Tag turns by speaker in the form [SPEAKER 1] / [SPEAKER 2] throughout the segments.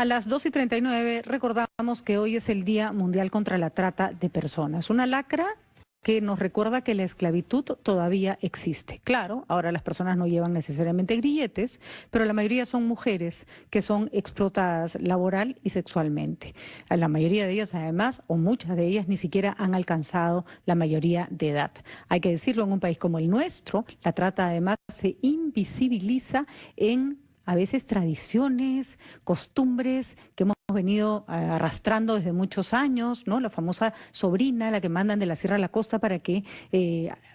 [SPEAKER 1] A las 2:39 recordamos que hoy es el Día Mundial contra la Trata de Personas. Una lacra que nos recuerda que la esclavitud todavía existe. Claro, ahora las personas no llevan necesariamente grilletes, pero la mayoría son mujeres que son explotadas laboral y sexualmente. La mayoría de ellas, además, o muchas de ellas, ni siquiera han alcanzado la mayoría de edad. Hay que decirlo, en un país como el nuestro, la trata además se invisibiliza en a veces tradiciones, costumbres que hemos venido arrastrando desde muchos años, ¿no? La famosa sobrina, la que mandan de la sierra a la costa para que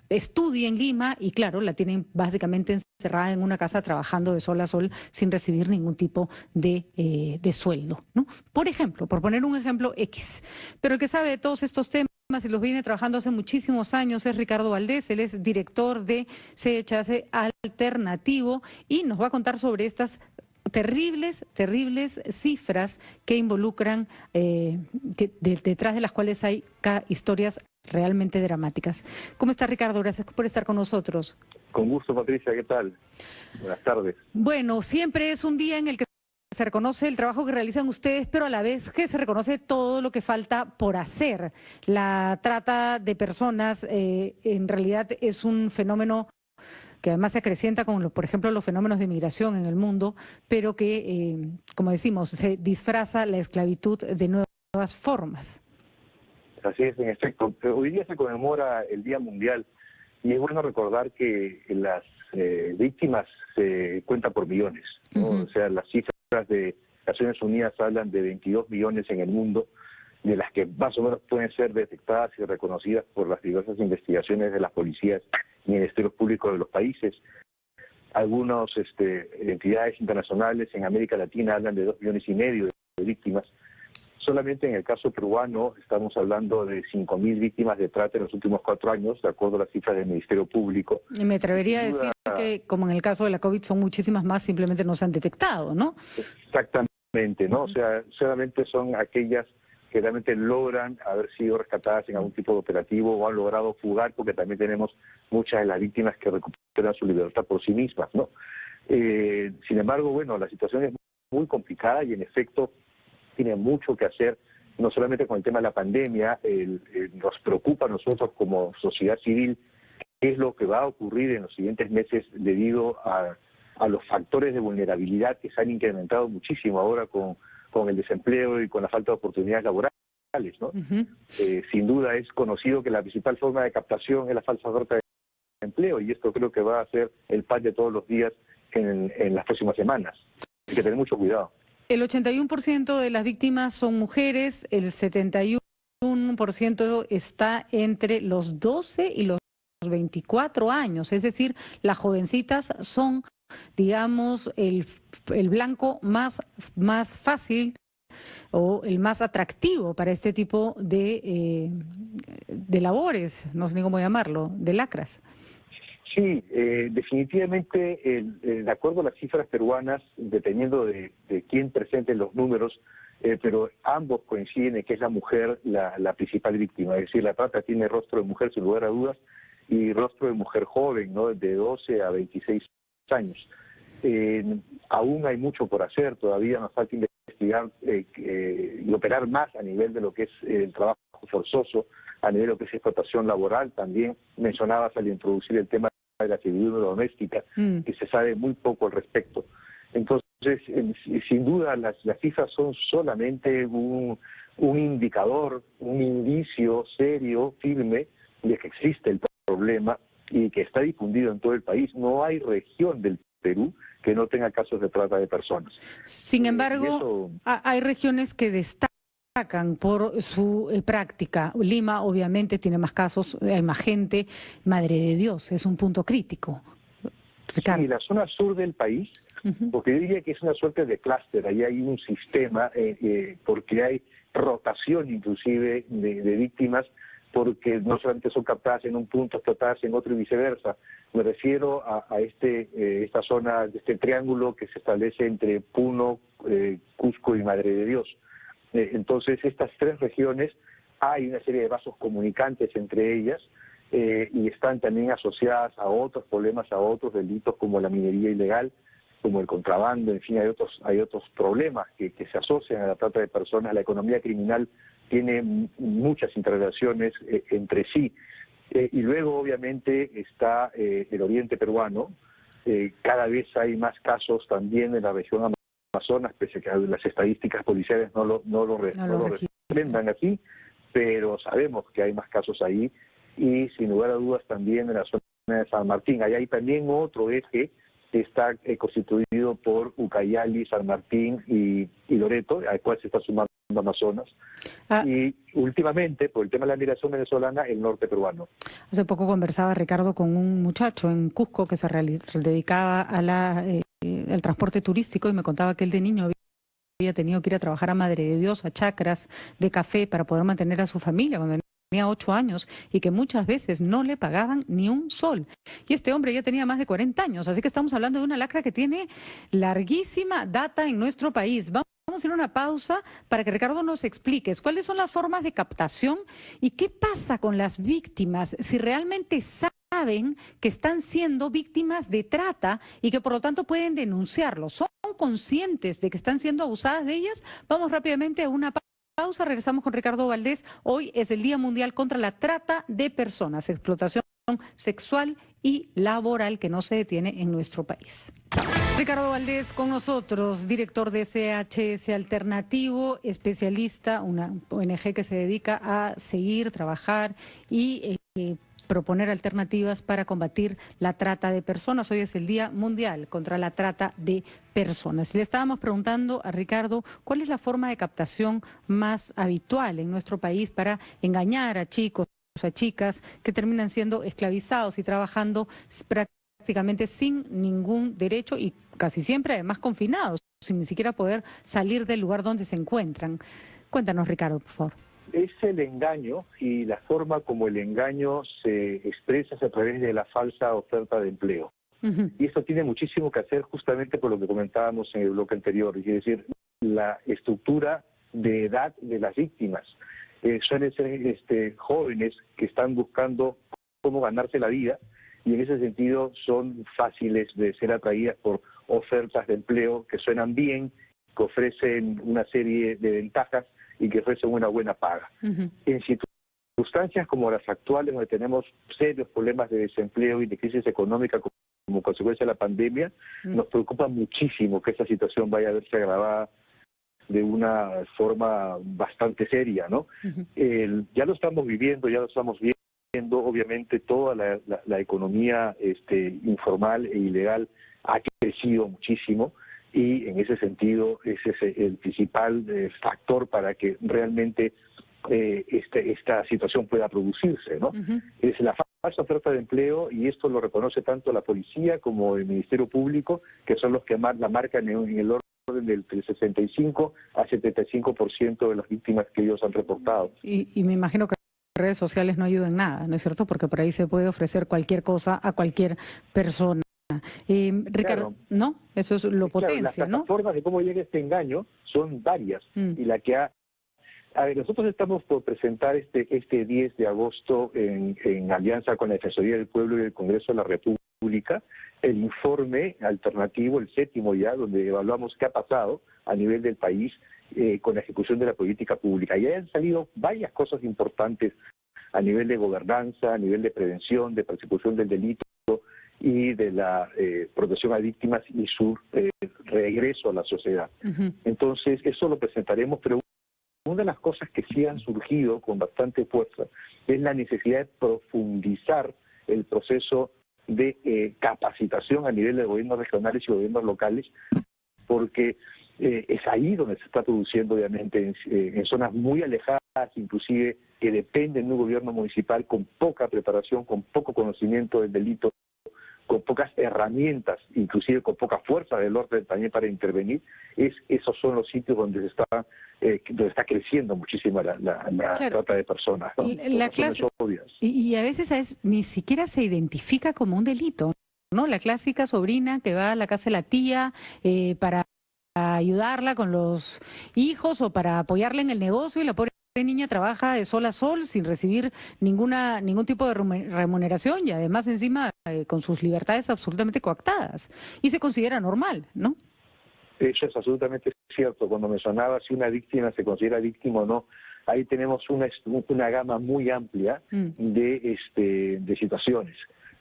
[SPEAKER 1] estudie en Lima y claro, la tienen básicamente encerrada en una casa trabajando de sol a sol sin recibir ningún tipo de sueldo, ¿no? Por ejemplo, por poner un ejemplo X. Pero el que sabe de todos estos temas y los viene trabajando hace muchísimos años es Ricardo Valdés. Él es director de CHAC Alternativo y nos va a contar sobre estas terribles cifras que involucran, detrás de las cuales hay historias realmente dramáticas. ¿Cómo está, Ricardo? Gracias por estar con nosotros.
[SPEAKER 2] Con gusto, Patricia, ¿qué tal? Buenas tardes.
[SPEAKER 1] Bueno, siempre es un día en el que se reconoce el trabajo que realizan ustedes, pero a la vez que se reconoce todo lo que falta por hacer. La trata de personas en realidad es un fenómeno que además se acrecienta con, por ejemplo, los fenómenos de migración en el mundo, pero que, como decimos, se disfraza la esclavitud de nuevas formas.
[SPEAKER 2] Así es, en efecto. Hoy día se conmemora el Día Mundial y es bueno recordar que las víctimas se cuentan por millones, ¿no? O sea, las cifras de Naciones Unidas hablan de 22 millones en el mundo, de las que más o menos pueden ser detectadas y reconocidas por las diversas investigaciones de las policías y ministerios públicos de los países. Algunas entidades internacionales en América Latina hablan de 2,5 millones de víctimas. Solamente en el caso peruano estamos hablando de 5.000 víctimas de trata en los últimos 4 años, de acuerdo a las cifras del Ministerio Público.
[SPEAKER 1] Y me atrevería a decir que, como en el caso de la COVID, son muchísimas más, simplemente no se han detectado, ¿no?
[SPEAKER 2] Exactamente, ¿no? O sea, solamente son aquellas que realmente logran haber sido rescatadas en algún tipo de operativo o han logrado fugar, porque también tenemos muchas de las víctimas que recuperan su libertad por sí mismas, ¿no? Sin embargo, bueno, la situación es muy complicada y en efecto tiene mucho que hacer, no solamente con el tema de la pandemia. Nos preocupa a nosotros como sociedad civil qué es lo que va a ocurrir en los siguientes meses debido a los factores de vulnerabilidad que se han incrementado muchísimo ahora con el desempleo y con la falta de oportunidades laborales, ¿no? Sin duda es conocido que la principal forma de captación es la falsa oferta de empleo y esto creo que va a ser el pan de todos los días en las próximas semanas. Hay que tener mucho cuidado.
[SPEAKER 1] El 81% de las víctimas son mujeres, el 71% está entre los 12 y los 24 años, es decir, las jovencitas son, digamos, el blanco más fácil o el más atractivo para este tipo de labores, no sé ni cómo llamarlo, de lacras.
[SPEAKER 2] Sí, definitivamente, de acuerdo a las cifras peruanas, dependiendo de quién presente los números, pero ambos coinciden en que es la mujer la principal víctima. Es decir, la trata tiene rostro de mujer sin lugar a dudas y rostro de mujer joven, ¿no? De 12 a 26 años. Aún hay mucho por hacer, todavía nos falta investigar y operar más a nivel de lo que es el trabajo forzoso, a nivel de lo que es explotación laboral. También mencionabas al introducir el tema de la servidumbre doméstica, que se sabe muy poco al respecto. Entonces, sin duda, las cifras son solamente un indicador, un indicio serio, firme, de que existe el problema y que está difundido en todo el país. No hay región del Perú que no tenga casos de trata de personas.
[SPEAKER 1] Sin embargo, hay regiones que destacan por su práctica. Lima obviamente tiene más casos, hay más gente. Madre de Dios, es un punto crítico. Ricardo.
[SPEAKER 2] Sí, la zona sur del país, porque yo diría que es una suerte de clúster, ahí hay un sistema, porque hay rotación inclusive de víctimas, porque no solamente son captadas en un punto, explotadas en otro y viceversa. Me refiero a esta zona, este triángulo que se establece entre Puno, Cusco y Madre de Dios. Entonces, estas 3 regiones, hay una serie de vasos comunicantes entre ellas y están también asociadas a otros problemas, a otros delitos como la minería ilegal, como el contrabando, en fin, hay otros problemas que se asocian a la trata de personas. La economía criminal tiene muchas interrelaciones entre sí. Y luego, obviamente, está el oriente peruano. Cada vez hay más casos también en la región Amazonas, pese a que las estadísticas policiales no lo refrendan aquí, pero sabemos que hay más casos ahí, y sin lugar a dudas también en la zona de San Martín. Ahí hay también otro eje que está constituido por Ucayali, San Martín y Loreto, al cual se está sumando Amazonas. Y últimamente, por el tema de la migración venezolana, el norte peruano.
[SPEAKER 1] Hace poco conversaba, Ricardo, con un muchacho en Cusco que se dedicaba a al transporte turístico, y me contaba que él de niño había tenido que ir a trabajar a Madre de Dios, a chacras de café para poder mantener a su familia cuando tenía 8 años, y que muchas veces no le pagaban ni un sol. Y este hombre ya tenía más de 40 años, así que estamos hablando de una lacra que tiene larguísima data en nuestro país. Vamos a hacer una pausa para que Ricardo nos explique cuáles son las formas de captación y qué pasa con las víctimas, si realmente saben que están siendo víctimas de trata y que por lo tanto pueden denunciarlo. ¿Son conscientes de que están siendo abusadas de ellas? Vamos rápidamente a una pausa, regresamos con Ricardo Valdés. Hoy es el Día Mundial contra la Trata de Personas, explotación sexual y laboral que no se detiene en nuestro país. Ricardo Valdés con nosotros, director de CHS Alternativo, especialista, una ONG que se dedica a seguir, trabajar y proponer alternativas para combatir la trata de personas. Hoy es el Día Mundial contra la Trata de Personas. Le estábamos preguntando a Ricardo cuál es la forma de captación más habitual en nuestro país para engañar a chicos, a chicas que terminan siendo esclavizados y trabajando prácticamente sin ningún derecho y casi siempre además confinados, sin ni siquiera poder salir del lugar donde se encuentran. Cuéntanos, Ricardo, por favor.
[SPEAKER 2] Es el engaño, y la forma como el engaño se expresa es a través de la falsa oferta de empleo. Y esto tiene muchísimo que hacer justamente por lo que comentábamos en el bloque anterior, es decir, la estructura de edad de las víctimas. Suelen ser jóvenes que están buscando cómo ganarse la vida, y en ese sentido son fáciles de ser atraídas por ofertas de empleo que suenan bien, que ofrecen una serie de ventajas y que ofrecen una buena paga. En circunstancias como las actuales, donde tenemos serios problemas de desempleo y de crisis económica como consecuencia de la pandemia, nos preocupa muchísimo que esta situación vaya a verse agravada de una forma bastante seria, ¿no? Ya lo estamos viviendo, ya lo estamos viendo, obviamente toda la economía informal e ilegal ha crecido muchísimo, y en ese sentido ese es el principal factor para que realmente esta situación pueda producirse, ¿no? Es la falsa oferta de empleo, y esto lo reconoce tanto la policía como el Ministerio Público, que son los que la marcan en el orden del 65 a 75% de las víctimas que ellos han reportado.
[SPEAKER 1] Y me imagino que redes sociales no ayudan nada, ¿no es cierto? Porque por ahí se puede ofrecer cualquier cosa a cualquier persona. Ricardo, claro. ¿No? Eso es lo potencia,
[SPEAKER 2] claro, las formas de cómo llega este engaño son varias, y la que a ver, nosotros estamos por presentar este 10 de agosto en alianza con la Defensoría del Pueblo y el Congreso de la República el informe alternativo, el 7º ya, donde evaluamos qué ha pasado a nivel del país con la ejecución de la política pública. Y han salido varias cosas importantes a nivel de gobernanza, a nivel de prevención, de persecución del delito y de la protección a víctimas y su regreso a la sociedad. Entonces, eso lo presentaremos, pero una de las cosas que sí han surgido con bastante fuerza es la necesidad de profundizar el proceso de capacitación a nivel de gobiernos regionales y gobiernos locales, porque es ahí donde se está produciendo, obviamente, en zonas muy alejadas, inclusive que dependen de un gobierno municipal con poca preparación, con poco conocimiento del delito, con pocas herramientas, inclusive con poca fuerza del orden también para intervenir. Esos son los sitios donde está creciendo muchísimo la claro. Trata de personas, ¿no?
[SPEAKER 1] La clase, y a veces ni siquiera se identifica como un delito, ¿no? La clásica sobrina que va a la casa de la tía para ayudarla con los hijos o para apoyarla en el negocio, y la pobre niña trabaja de sol a sol sin recibir ningún tipo de remuneración y además encima con sus libertades absolutamente coactadas. Y se considera normal, ¿no?
[SPEAKER 2] Eso es absolutamente cierto. Cuando mencionaba si una víctima se considera víctima o no, ahí tenemos una gama muy amplia de situaciones.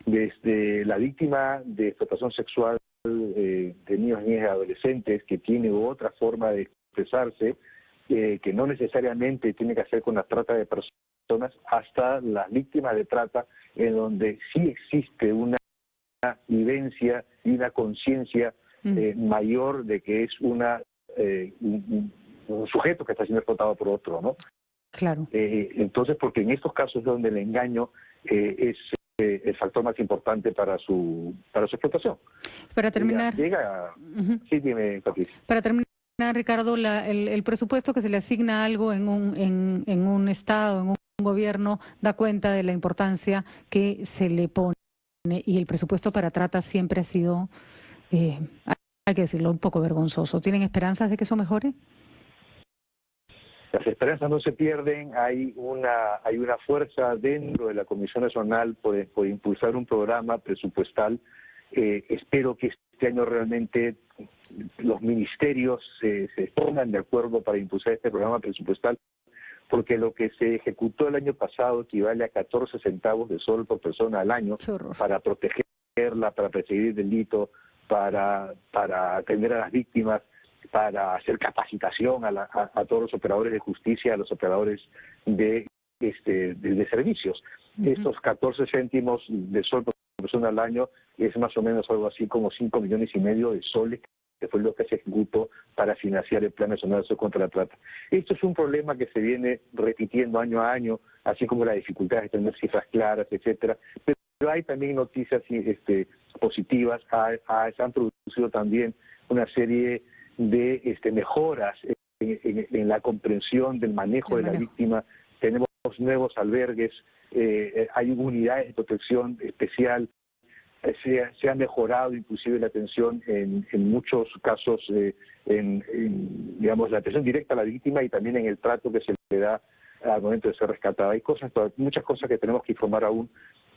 [SPEAKER 2] Desde la víctima de explotación sexual de niños, niñas y adolescentes que tiene otra forma de expresarse, que no necesariamente tiene que hacer con la trata de personas, hasta las víctimas de trata, en donde sí existe una vivencia y una conciencia mayor de que es un sujeto que está siendo explotado por otro, ¿no?
[SPEAKER 1] Claro.
[SPEAKER 2] Entonces, porque en estos casos es donde el engaño es el factor más importante para su explotación.
[SPEAKER 1] Para terminar...
[SPEAKER 2] Sí, dime, Patricia.
[SPEAKER 1] Para terminar, Ricardo, el presupuesto que se le asigna a algo en un Estado, en un gobierno, da cuenta de la importancia que se le pone, y el presupuesto para trata siempre ha sido, hay que decirlo, un poco vergonzoso. ¿Tienen esperanzas de que eso mejore?
[SPEAKER 2] Las esperanzas no se pierden. Hay una fuerza dentro de la Comisión Nacional por impulsar un programa presupuestal. Espero que este año realmente los ministerios se pongan de acuerdo para impulsar este programa presupuestal, porque lo que se ejecutó el año pasado equivale a 14 centavos de sol por persona al año para protegerla, para perseguir el delito, para atender a las víctimas, para hacer capacitación a todos los operadores de justicia, a los operadores de servicios. Estos 14 céntimos de sol por persona al año es más o menos algo así como 5,5 millones de soles, que fue lo que se ejecutó para financiar el Plan Nacional de Acción contra la Trata. Esto es un problema que se viene repitiendo año a año, así como la dificultad de tener cifras claras, etcétera. Pero hay también noticias positivas. Se han producido también una serie de mejoras en la comprensión del manejo de la víctima. Tenemos nuevos albergues, hay unidades de protección especial. Se ha mejorado inclusive la atención en muchos casos, digamos, la atención directa a la víctima y también en el trato que se le da al momento de ser rescatada. Hay muchas cosas que tenemos que informar aún,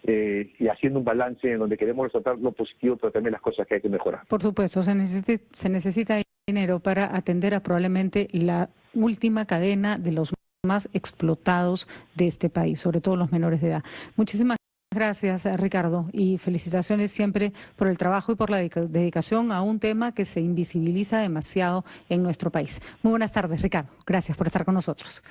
[SPEAKER 2] y haciendo un balance en donde queremos resaltar lo positivo, pero también las cosas que hay que mejorar.
[SPEAKER 1] Por supuesto, se necesita dinero para atender a probablemente la última cadena de los más explotados de este país, sobre todo los menores de edad. Muchísimas gracias, Ricardo, y felicitaciones siempre por el trabajo y por la dedicación a un tema que se invisibiliza demasiado en nuestro país. Muy buenas tardes, Ricardo. Gracias por estar con nosotros.